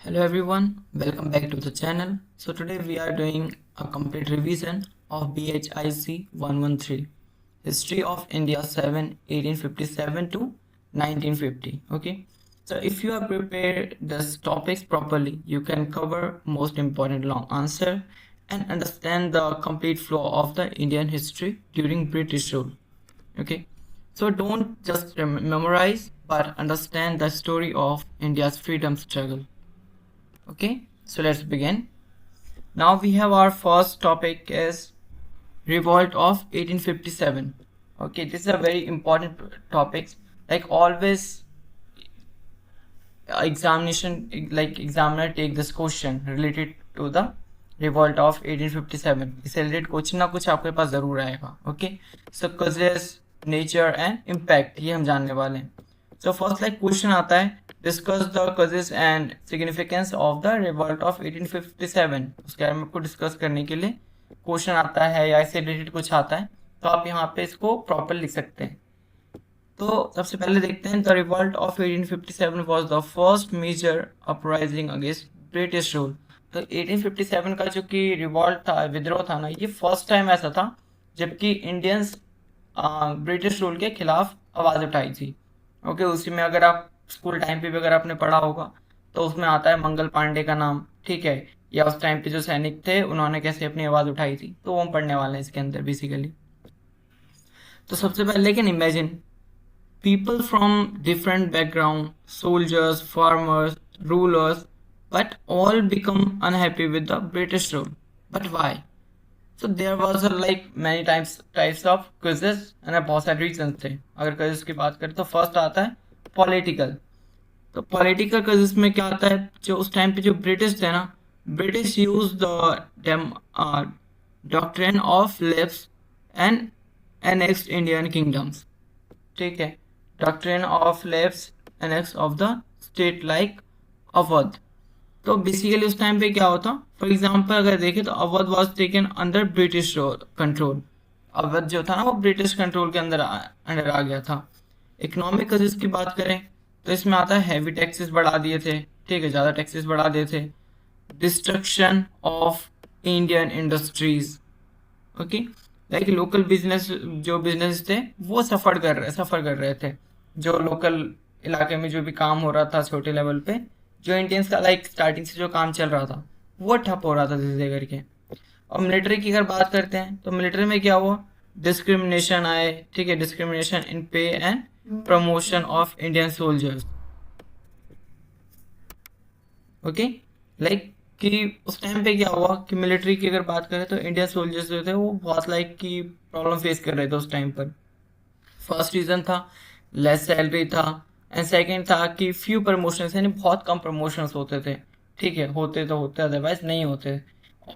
Hello everyone, welcome back to the channel. So today we are doing a complete revision of BHIC 113 History of India 7 1857 to 1950. Okay, so if you are prepared these topics properly, you can cover most important long answer and understand the complete flow of the Indian history during British rule. Okay, so don't just memorize but understand the story of India's freedom struggle. Okay, so let's begin. Now we have our first topic is Revolt of 1857. Okay, this is a very important topic. Like always, examiner take this question related to the Revolt of 1857. इससे related कुछ ना कुछ आपके पास जरूर आएगा. Okay, so causes, nature and impact ये हम जानने वाले हैं. So first like question आता है discuss the causes and significance of the revolt of 1857. उसके बारे में आपको डिस्कस करने के लिए क्वेश्चन आता है या इससे रिलेटेड कुछ आता है तो आप यहाँ पे इसको प्रॉपर लिख सकते हैं. तो सबसे पहले देखते हैं the revolt of 1857 was the first major uprising against British rule. तो 1857 का जो कि रिवॉल्ट था, विद्रोह था ना, ये फर्स्ट टाइम ऐसा था जबकि इंडियंस ब्रिटिश रूल के खिलाफ आवाज़ उठाई थी. ओके, उसी में अगर आप स्कूल टाइम पे भी अगर आपने पढ़ा होगा तो उसमें आता है मंगल पांडे का नाम, ठीक है, या उस टाइम पे जो सैनिक थे उन्होंने कैसे अपनी आवाज़ उठाई थी, तो वो हम पढ़ने वाले हैं इसके अंदर बेसिकली. तो सबसे पहले लेकिन imagine people from different background, soldiers, farmers, rulers, but all become unhappy with the British rule. But why? So there was like many types of causes and बहुत सारे reasons थे. अगर causes की बात करें तो first आता है political. तो पॉलिटिकल क्राइसिस में क्या आता है, जो उस टाइम पे जो ब्रिटिश थे ना, British use the doctrine of left and annexed Indian kingdoms. ठीक है, doctrine of left annex of the state like Awadh. तो बेसिकली उस टाइम पे क्या होता, फॉर एग्जांपल अगर देखें तो Awadh was taken under British control. Awadh जो था ना वो ब्रिटिश कंट्रोल के अंदर अंडर आ गया था. इकोनॉमिक क्राइसिस की बात करें तो इसमें आता है हैवी टैक्सेस बढ़ा दिए थे, ठीक है, ज़्यादा टैक्सेस बढ़ा दिए थे. Destruction of Indian industries. Okay, like local business, जो बिजनेस थे वो सफ़र कर रहे थे. जो लोकल इलाके में जो भी काम हो रहा था छोटे लेवल पे, जो इंडियंस का लाइक स्टार्टिंग से जो काम चल रहा था वो ठप हो रहा था धीरे धीरे करके. और मिलिट्री की अगर बात करते हैं तो मिलिट्री में क्या हुआ, डिस्क्रिमिनेशन आए, ठीक है, डिस्क्रिमिनेशन इन पे and promotion of Indian soldiers. Okay, like कि उस टाइम पे क्या हुआ कि मिलिट्री की अगर बात करें तो इंडियन सोल्जर्स जो थे वो बहुत लाइक की प्रॉब्लम फेस कर रहे थे उस टाइम पर. फर्स्ट रीज़न था लेस सैलरी था, एंड सेकंड था कि फ्यू प्रमोशंस, यानी बहुत कम प्रमोशंस होते थे. ठीक है, होते तो होते, अदरवाइज नहीं होते.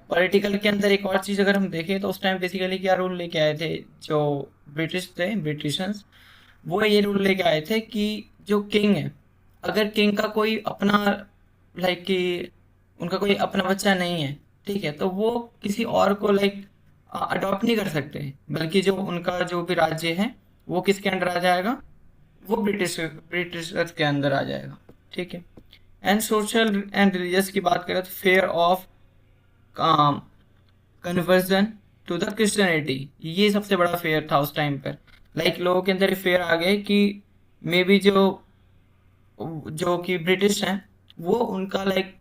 पॉलिटिकल के अंदर एक और चीज़ अगर हम देखें तो उस टाइम बेसिकली क्या रूल लेके आए थे जो ब्रिटिश थे, ब्रिटिशर्स, वो ये रूल लेके आए थे कि जो किंग है, अगर किंग का कोई अपना लाइक कि उनका कोई अपना बच्चा नहीं है, ठीक है, तो वो किसी और को लाइक अडॉप्ट नहीं कर सकते, बल्कि जो उनका जो भी राज्य है वो किसके अंडर आ जाएगा, वो ब्रिटिश के अंदर आ जाएगा. ठीक है, एंड सोशल एंड रिलीजियस की बात करें तो fear of conversion to the Christianity, ये सबसे बड़ा फेयर था उस टाइम पर. लाइक लोगों के अंदर फेयर आ गए कि मे बी जो जो कि ब्रिटिश हैं वो उनका लाइक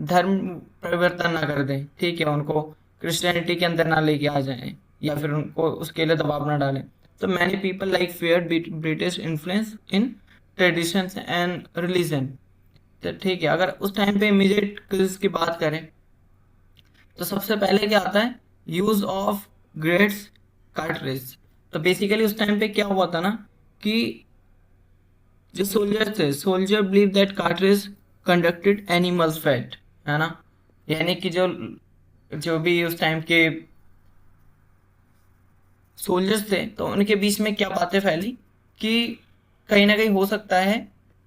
धर्म परिवर्तन ना कर दें, ठीक है, उनको क्रिश्चियनिटी के अंदर ना लेके आ जाएं या फिर उनको उसके लिए दबाव ना डालें. तो many people like fair British influence in traditions and religion. तो ठीक है, अगर उस टाइम पे इमीडिएट क्रिस की बात करें तो सबसे पहले क्या आता है, यूज ऑफ ग्रेट्स कार्टरेज. तो बेसिकली उस टाइम पे क्या हुआ था ना कि जो सोल्जर थे, soldier believe that cartridge conducted animals fat, है ना, यानी कि जो जो भी उस टाइम के सोल्जर्स थे तो उनके बीच में क्या बातें फैली कि कहीं ना कहीं हो सकता है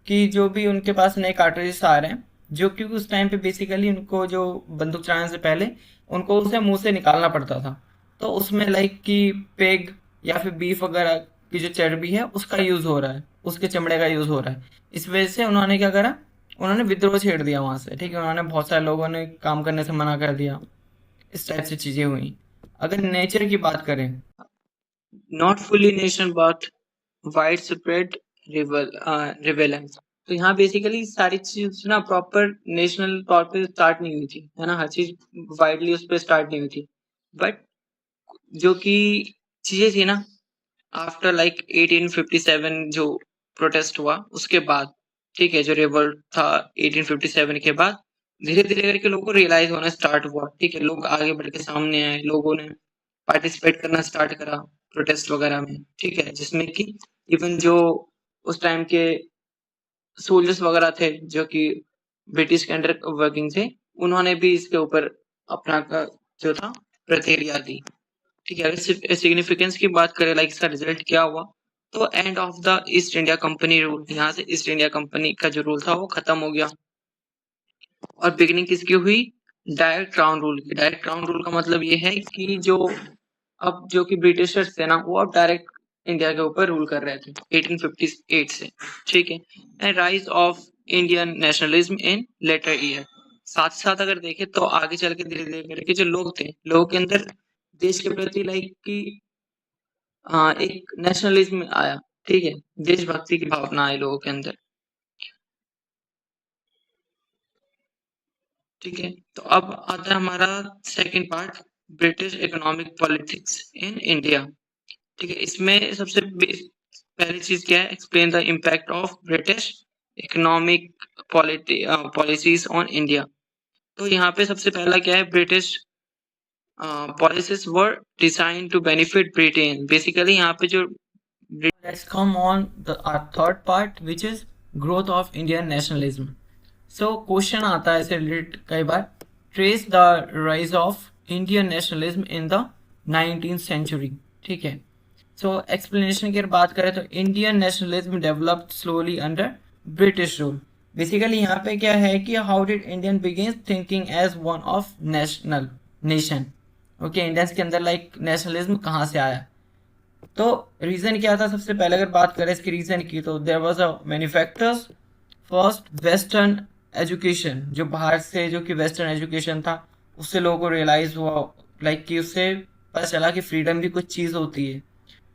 कि जो भी उनके पास नए कार्ट्रिजेस आ रहे हैं, जो कि उस टाइम पे बेसिकली उनको जो बंदूक चलाने से पहले उनको उसे मुंह से निकालना पड़ता था, तो उसमें लाइक कि पेग या फिर बीफ वगैरह की जो चर्बी है उसका यूज़ हो रहा है, उसके चमड़े का यूज़ हो रहा है. इस वजह से उन्होंने क्या करा उन्होंने विद्रोह छेड़ दिया वहां से, ठीक है, उन्होंने बहुत सारे लोगों ने काम करने से मना कर दिया, इस टाइप से चीजें हुई। अगर नेचर की बात करें, not fully nation but wide spread prevalence, तो यहाँ बेसिकली सारी चीज ना प्रॉपर नेशनल तौर पे स्टार्ट नहीं हुई थी, है ना, हर चीज वाइडली उस पर स्टार्ट नहीं हुई थी, बट जो कि चीजें थी ना आफ्टर लाइक 1857 जो प्रोटेस्ट हुआ उसके बाद, ठीक है, जो रिवोल्ट था 1857 के बाद, धीरे धीरे करके लोगों को रियलाइज होना स्टार्ट हुआ, ठीक है, लोग आगे बढ़ के सामने आए, लोगों ने पार्टिसिपेट करना स्टार्ट करा प्रोटेस्ट वगैरह में, ठीक है, जिसमें कि इवन जो उस टाइम के सोल्जर्स वगैरह थे जो कि ब्रिटिश के अंडर वर्किंग थे, उन्होंने भी इसके ऊपर अपना जो था प्रतिक्रिया दी, ठीक है। अगर सिग्निफिकेंस की बात करें, लाइक इसका रिजल्ट क्या हुआ, तो end of the east India company rule, यहाँ से ईस्ट इंडिया कंपनी का जो रूल था वो खत्म हो गया, और बिगिनिंग किसकी हुई, डायरेक्ट क्राउन रूल की। डायरेक्ट क्राउन रूल का मतलब ये है कि जो अब जो कि ब्रिटिशर्स थे ना, वो अब डायरेक्ट इंडिया के ऊपर रूल कर रहे थे 1858 से, ठीक है। And rise of Indian nationalism in later year, साथ साथ अगर देखें तो आगे चल के धीरे धीरे करके जो लोग थे, लोगों के अंदर देश के प्रति लाइक की एक नेशनलिज्म आया, ठीक है, देशभक्ति की भावना आई लोगों के अंदर, ठीक है। तो अब आता है हमारा second part, British economic politics in India, ठीक है। इसमें सबसे पहली चीज क्या है, explain the impact of British economic policies on India. तो यहाँ पे सबसे पहला क्या है, British policies were designed to benefit Britain. Basically यहाँ पे जो Let's come on the our third part, which is growth of Indian nationalism. So question आता है इससे related कई बार, trace the rise of Indian nationalism in the 19th century, ठीक है। So explanation की अगर बात करें तो Indian nationalism developed slowly under British rule. Basically यहाँ पे क्या है कि how did Indian begin thinking as one of national nation. Okay, Indians के अंदर लाइक नेशनलिज्म कहाँ से आया, तो रीज़न क्या था, सबसे पहले अगर बात करें इसके रीज़न की, तो there was a many factors. First, western education, जो बाहर से जो कि वेस्टर्न एजुकेशन था, उससे लोगों को रियलाइज़ हुआ लाइक कि उससे पता चला कि फ्रीडम भी कुछ चीज़ होती है।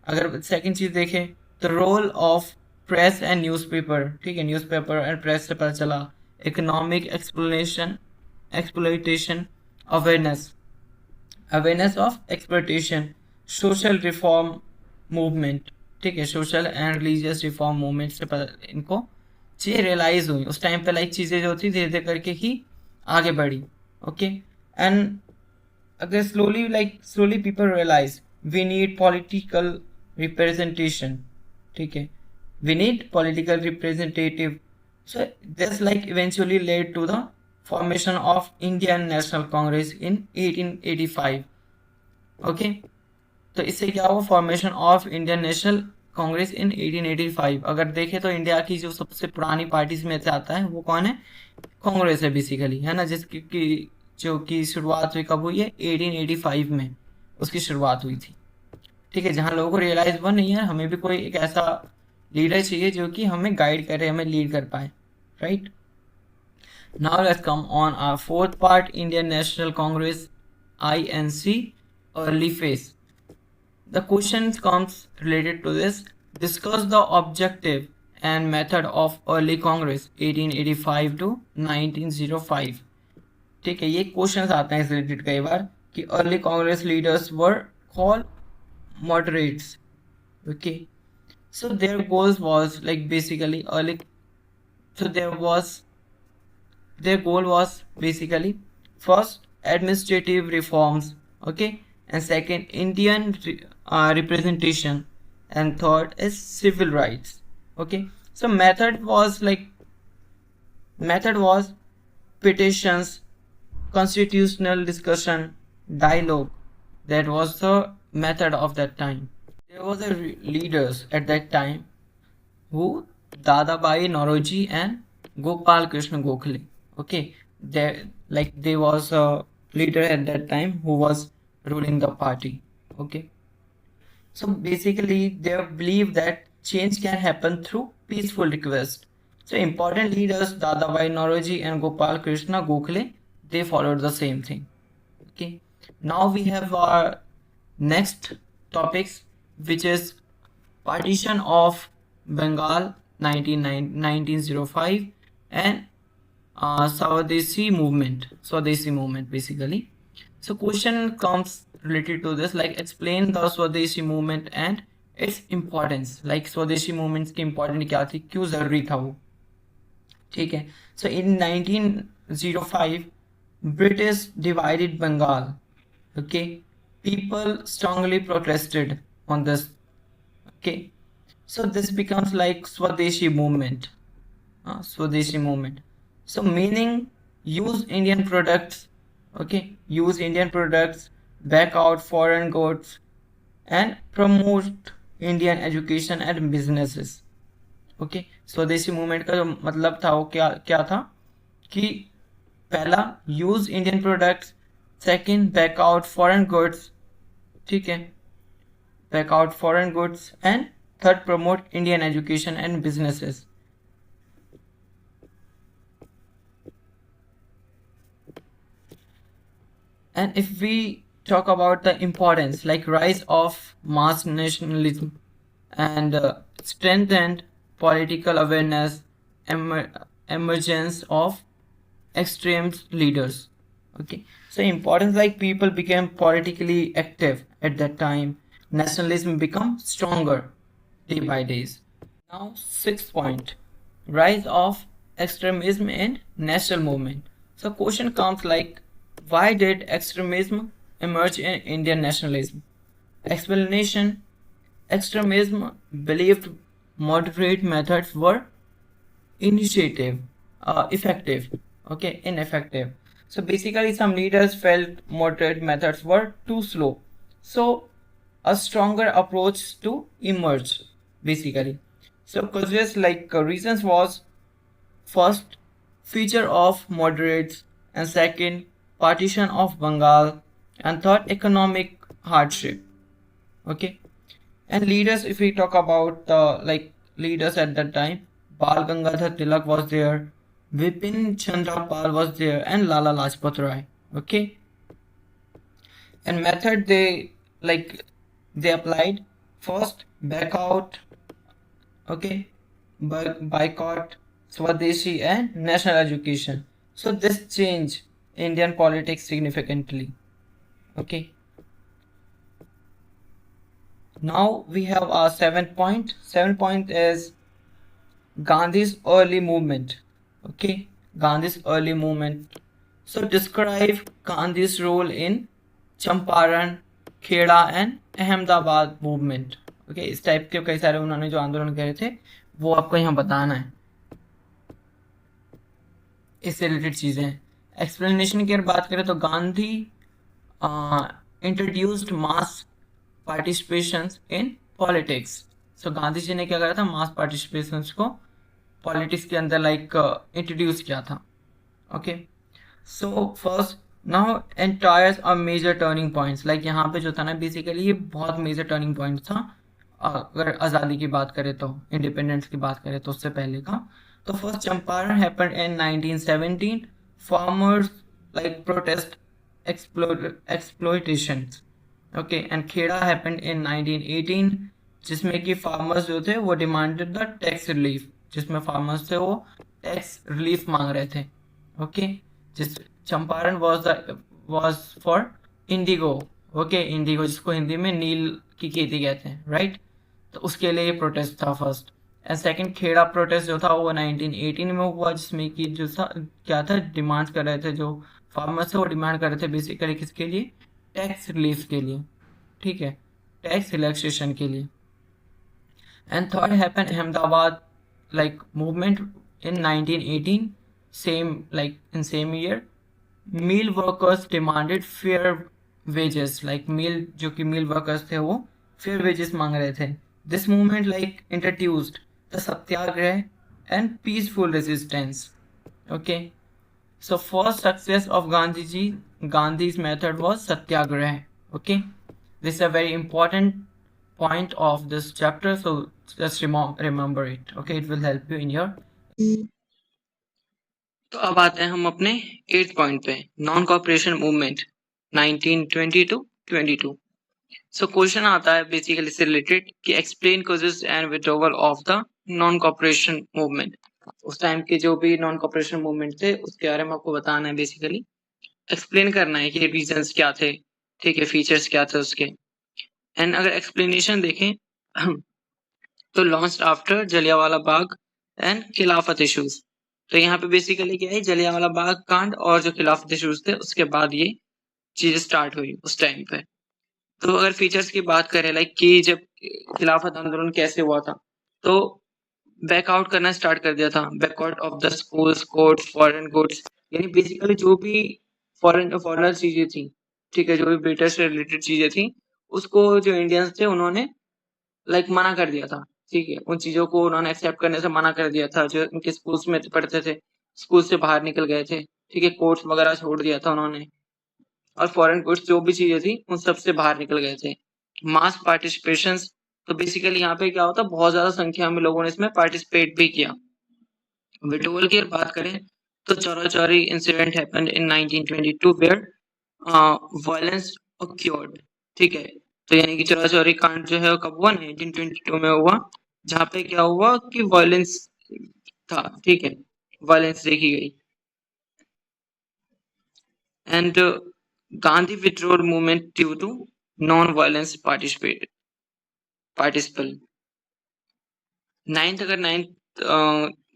अगर सेकंड चीज़ देखें तो role of press and newspaper, ठीक है, न्यूज़पेपर एंड प्रेस से पता चला। Economic exploitation, awareness, awareness of exploitation, social reform movement, ठीक है, social and religious reform movement से इनको चीज़ें रियलाइज हुई उस टाइम पे, लाइक चीज़ें जो थी धीरे धीरे करके ही आगे बढ़ी, ओके। एंड अगर slowly people realise we need political representation, ठीक है, we need political representative, so this like eventually led to the formation of Indian National Congress in 1885, okay। तो इससे क्या हुआ, formation of Indian National Congress in 1885। अगर देखें तो India की जो सबसे पुरानी पार्टीज में से आता है वो कौन है, कांग्रेस है बेसिकली, है ना, जिसकी जो कि शुरुआत हुई कब हुई है, 1885 में उसकी शुरुआत हुई थी, ठीक है। जहाँ लोगों को रियलाइज हुआ नहीं है हमें भी कोई एक ऐसा लीडर चाहिए जो कि हमें गाइड करे, हमें लीड कर पाए, right. Now let's come on our fourth part, Indian National Congress, INC, early phase. The questions comes related to this. Discuss the objective and method of early Congress 1885 to 1905. ठीक है, ये questions आते हैं इस related कई बार कि early Congress leaders were called moderates. Okay, so their goals was like basically early. So their goal was basically first administrative reforms, okay, and second Indian representation, and third is civil rights, okay. So method was petitions, constitutional discussion, dialogue. That was the method of that time. There was a leaders at that time who, Dadabhai Nauroji and Gopal Krishna Gokhale. Okay, they was a leader at that time who was ruling the party. Okay, so basically they believe that change can happen through peaceful request. So important leaders Dadabhai Naoroji and Gopal Krishna Gokhale, they followed the same thing. Okay. Now we have our next topics, which is partition of Bengal 1905 and Swadeshi movement basically. So question comes related to this, like explain the Swadeshi movement and its importance, like Swadeshi movement की important क्या थी, क्यों जरूरी था वो, ठीक है. So in 1905 British divided Bengal. Okay, people strongly protested on this. Okay, so this becomes like Swadeshi movement. Swadeshi movement. So meaning use Indian products. Okay, use Indian products, back out foreign goods, and promote Indian education and businesses. Okay. स्वदेशी movement का जो मतलब था वो क्या क्या था कि पहला use Indian products, second back out foreign goods, ठीक है, back out foreign goods, and third promote Indian education and businesses. And if we talk about the importance, like rise of mass nationalism and strengthened political awareness, emergence of extreme leaders. Okay, so importance, like people became politically active at that time. Nationalism become stronger day by days. Now, sixth point, rise of extremism in national movement. So question comes like, why did extremism emerge in Indian nationalism? Explanation: extremism believed moderate methods were effective. Okay, ineffective. So basically some leaders felt moderate methods were too slow, so a stronger approach to emerge basically. So causes like reasons was, first, feature of moderates, and second, partition of Bengal, and third, economic hardship. Okay. And leaders, if we talk about like leaders at that time, Bal Gangadhar Tilak was there, Vipin Chandra Pal was there, and Lala Lajpat Rai. Okay. And method they applied: first, back out, okay, boycott, Swadeshi, and national education. So this changed Indian politics significantly. Okay. Now we have our seventh point. Seventh point is Gandhi's early movement. Okay, Gandhi's early movement. So describe Gandhi's role in Champaran, Kheda and Ahmedabad movement. Okay, इस type के कई सारे उन्होंने जो आंदोलन करे थे वो आपको यहाँ बताना है. इससे रिलेटेड चीजें. एक्सप्लेनेशन की अगर बात करें तो Gandhi introduced mass participation in politics. So Gandhi ji ने क्या करा था, मास पार्टिसिपेशन को पॉलिटिक्स के अंदर लाइक इंट्रोड्यूस किया था. ओके. सो फर्स्ट, नाउ एंटायर्स are major turning points. Like यहाँ पे जो था ना बेसिकली ये बहुत मेजर टर्निंग पॉइंट था. अगर आज़ादी की बात करें तो, इंडिपेंडेंस की बात करें तो उससे पहले का. तो first Champaran happened in 1917. Farmers like protest exploitations. Okay. And Kheda happened in 1918, जिसमें कि फार्मर्स जो थे वो डिमांडेड द टैक्स रिलीफ, जिसमें फार्मर्स थे वो टैक्स रिलीफ मांग रहे थे. ओके. जिस Champaran was for indigo. Okay, indigo जिसको हिंदी में नील की खेती कहते हैं, राइट. तो उसके लिए ये प्रोटेस्ट था first. And second Kheda protest जो था वो 1918 में हुआ, जिसमें कि जो था क्या था, डिमांड कर रहे थे, जो फार्मर्स थे वो डिमांड कर रहे थे बेसिकली किसके लिए, टैक्स रिलीफ के लिए, ठीक है, टैक्स रिलैक्सेशन के लिए. And third happen Ahmedabad like movement in 1918, same like in same year. Mill workers demanded fair wages. Like mill जो कि मील वर्कर्स थे वो फेयर वेजेस मांग रहे थे. This movement like introduced the Satyagraha and peaceful resistance. Okay. So first success of Gandhi's method was satyagrah. Okay, this is a very important point of this chapter, so just remember it. Okay, it will help you in your तो अब आते हैं हम अपने 8th point पे, non cooperation movement 1920 to 22। So question आता है basically से रिलेटेड कि explain causes and withdrawal of the non cooperation movement. उस टाइम के जो भी नॉन कॉपरेशन मूवमेंट थे उसके बारे में आपको बताना है, बेसिकली एक्सप्लेन करना है कि रीजंस क्या थे, ठीक है, फीचर्स क्या थे उसके। एंड अगर एक्सप्लेनेशन देखें तो launched after Jallianwala Bagh and खिलाफत इश्यूज। तो यहाँ पे बेसिकली क्या है, जलियांवाला बाग कांड और जो खिलाफत इश्यूज थे उसके बाद ये चीजें स्टार्ट हुई उस टाइम पे। तो अगर फीचर्स की बात करें लाइक कि जब खिलाफत आंदोलन कैसे हुआ था, तो बैकआउट करना स्टार्ट कर दिया था, back out of the schools, courts, foreign goods, यानी बेसिकली जो भी फॉरेनर चीजें थी, ठीक है, जो भी ब्रिटिश से रिलेटेड चीजें थी उसको जो इंडियंस थे उन्होंने लाइक मना कर दिया था, ठीक है, उन चीजों को उन्होंने एक्सेप्ट करने से मना कर दिया था। जो उनके स्कूल्स में पढ़ते थे स्कूल से बाहर निकल गए थे, ठीक है, कोर्ट्स वगैरह छोड़ दिया था उन्होंने, और फॉरेन गुड्स जो भी चीजें थी उन सब से बाहर निकल गए थे। मास पार्टिसिपेशन, तो बेसिकली यहाँ पे क्या होता, बहुत ज्यादा संख्या में लोगों ने इसमें पार्टिसिपेट भी किया। विट्रोल की बात करें तो Chaura Chauri incident happened in 1922 where violence occurred, ठीक है। तो यानी कि चौरा चौरी कांड जो है वो कब हुआ, 1922 में हुआ, जहाँ पे क्या हुआ कि वायलेंस था, ठीक है, वायलेंस देखी गई। And Gandhi withdrawal movement due to non violence participle. Ninth, अगर नाइन्थ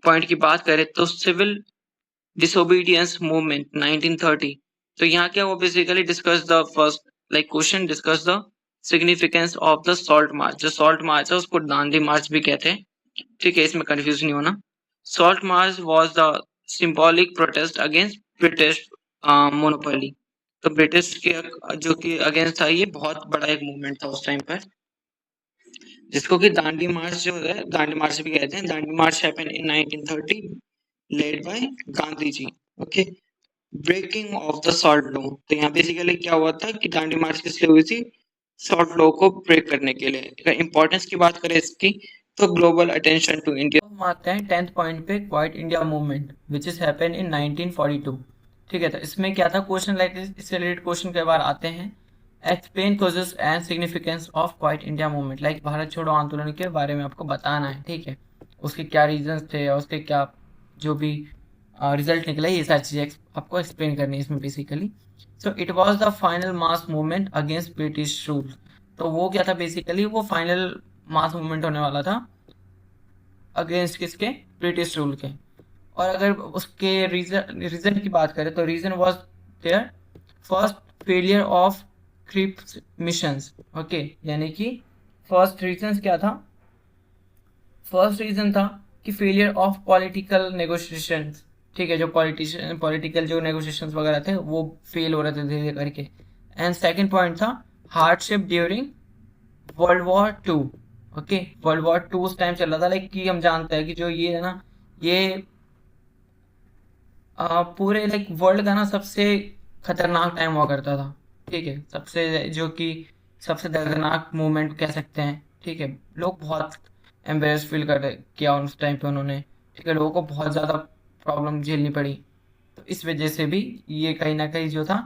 पॉइंट की बात करें तो सिविल डिसोबीडियंस मूवमेंट 1930। तो यहाँ क्या वो basically discuss the first like question discuss the significance of the salt march. जो सॉल्ट मार्च है उसको दांडी मार्च भी कहते हैं, ठीक है, इसमें कंफ्यूज नहीं होना। Salt march was the symbolic protest against British monopoly. तो ब्रिटिश के जो कि अगेंस्ट था, ये बहुत बड़ा एक मूवमेंट था उस टाइम पर, जिसको कि दांडी मार्च जो है, दांडी मार्च भी कहते हैं। Dandi march happened in 1930 led by Gandhi ji, okay. Breaking of the salt law, तो यहाँ बेसिकली क्या हुआ था कि दांडी मार्च किस लिए हुई थी, सॉल्ट लॉ को ब्रेक करने के लिए। अगर इंपॉर्टेंस की बात करें इसकी तो ग्लोबल अटेंशन टू इंडिया। हम आते हैं 10th पॉइंट पे, quite India movement which is happened in 1942, ठीक है। तो इसमें क्या था, क्वेश्चन लाइक इससे रिलेटेड क्वेश्चन कई बार आते हैं। Explain causes and significance of quite India movement, like Bharat छोड़ो आंदोलन के बारे में आपको बताना है, ठीक है, उसके क्या रीजंस थे और उसके क्या जो भी रिजल्ट निकला, ये सारी चीज़ें आपको एक्सप्लेन करनी है इसमें basically. So it was the final mass movement against British rule. तो वो क्या था बेसिकली, वो फाइनल मास मूवमेंट होने वाला था अगेंस्ट किसके, ब्रिटिश रूल के। और अगर उसके रीजन की बात करें तो reason was there first failure of Cripps missions, okay. यानी कि फर्स्ट रीजन क्या था, फर्स्ट रीजन था कि फेलियर ऑफ पॉलिटिकल नेगोशिएशंस, ठीक है, जो पॉलिटिकल जो नेगोशिएशंस वगैरह थे वो फेल हो रहे थे धीरे धीरे करके। एंड सेकंड पॉइंट था hardship during world war two, okay. World war two उस टाइम चल रहा था, लाइक कि हम जानते हैं कि जो ये है ना, ये पूरे लाइक वर्ल्ड का ना सबसे खतरनाक टाइम हुआ करता था, ठीक है, सबसे जो कि सबसे दर्दनाक मूवमेंट कह सकते हैं, ठीक है। लोग बहुत एम्बेरस फील कर किया उस टाइम पे उन्होंने, ठीक है, लोगों को बहुत ज़्यादा प्रॉब्लम झेलनी पड़ी। तो इस वजह से भी ये कहीं ना कहीं जो था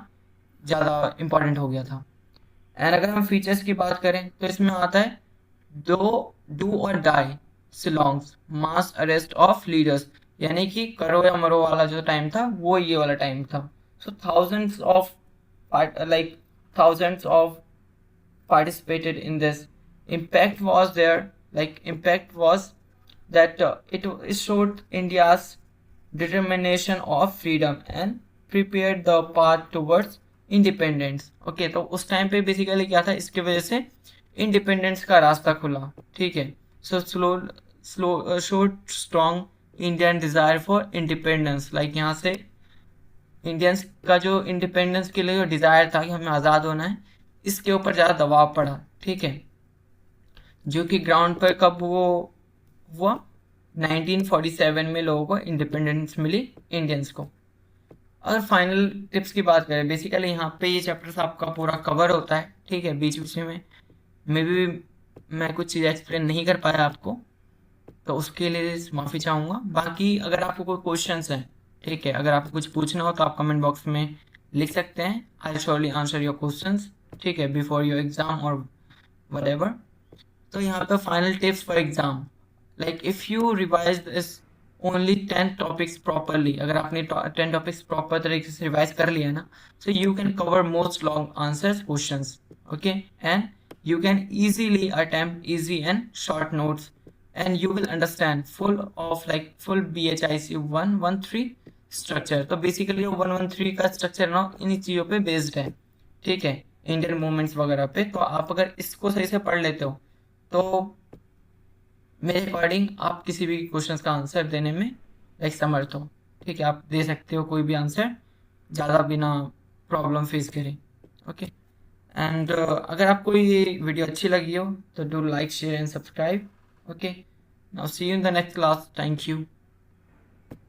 ज़्यादा इम्पोर्टेंट हो गया था। एंड अगर हम फीचर्स की बात करें तो इसमें आता है दो डू और die slogans mass arrest of leaders, यानी कि करो या मरो वाला जो टाइम था वो ये वाला टाइम था। So thousands of like thousands of participated in this. Impact was there, like impact was that it showed India's determination of freedom and prepared the path towards independence, okay. तो उस time पे basically क्या था, इसकी वजह से independence का रास्ता खुला, ठीक है। So slow showed strong Indian desire for independence, like यहाँ से इंडियंस का जो इंडिपेंडेंस के लिए जो डिज़ायर था कि हमें आज़ाद होना है, इसके ऊपर ज़्यादा दबाव पड़ा, ठीक है, जो कि ग्राउंड पर कब वो हुआ, 1947 में लोगों को इंडिपेंडेंस मिली इंडियंस को। अगर फाइनल टिप्स की बात करें, बेसिकली यहाँ पे ये चैप्टर्स आपका पूरा कवर होता है, ठीक है। बीच बीच में मे बी मैं कुछ चीज़ एक्सप्लेन नहीं कर पाया आपको, तो उसके लिए माफ़ी चाहूँगा। बाकी अगर आपको कोई क्वेश्चंस हैं, ठीक है, अगर आपको कुछ पूछना हो तो आप कमेंट बॉक्स में लिख सकते हैं। I surely answer your questions, ठीक है, बिफोर योर एग्जाम और whatever। तो यहाँ पे final tips for exam, like if you revise this only 10 topics properly, अगर आपने 10 टॉपिक्स प्रॉपर तरीके से रिवाइज कर लिया ना, so you can cover most long answers questions, okay, and you can easily attempt easy and short notes, and you will understand full BHIC 113 structure। तो basically 113 का structure ना इन्हीं चीज़ों पे बेस्ड है, ठीक है, इंडियन मूवमेंट्स वगैरह पे। तो आप अगर इसको सही से पढ़ लेते हो तो मेरे अकॉर्डिंग आप किसी भी क्वेश्चन का आंसर देने में लाइक समर्थ हो, ठीक है, आप दे सकते हो कोई भी आंसर ज़्यादा बिना प्रॉब्लम फेस करें, ओके। एंड अगर आपको ये वीडियो अच्छी लगी हो तो do like share and subscribe, okay. Now see you in the next class, thank you.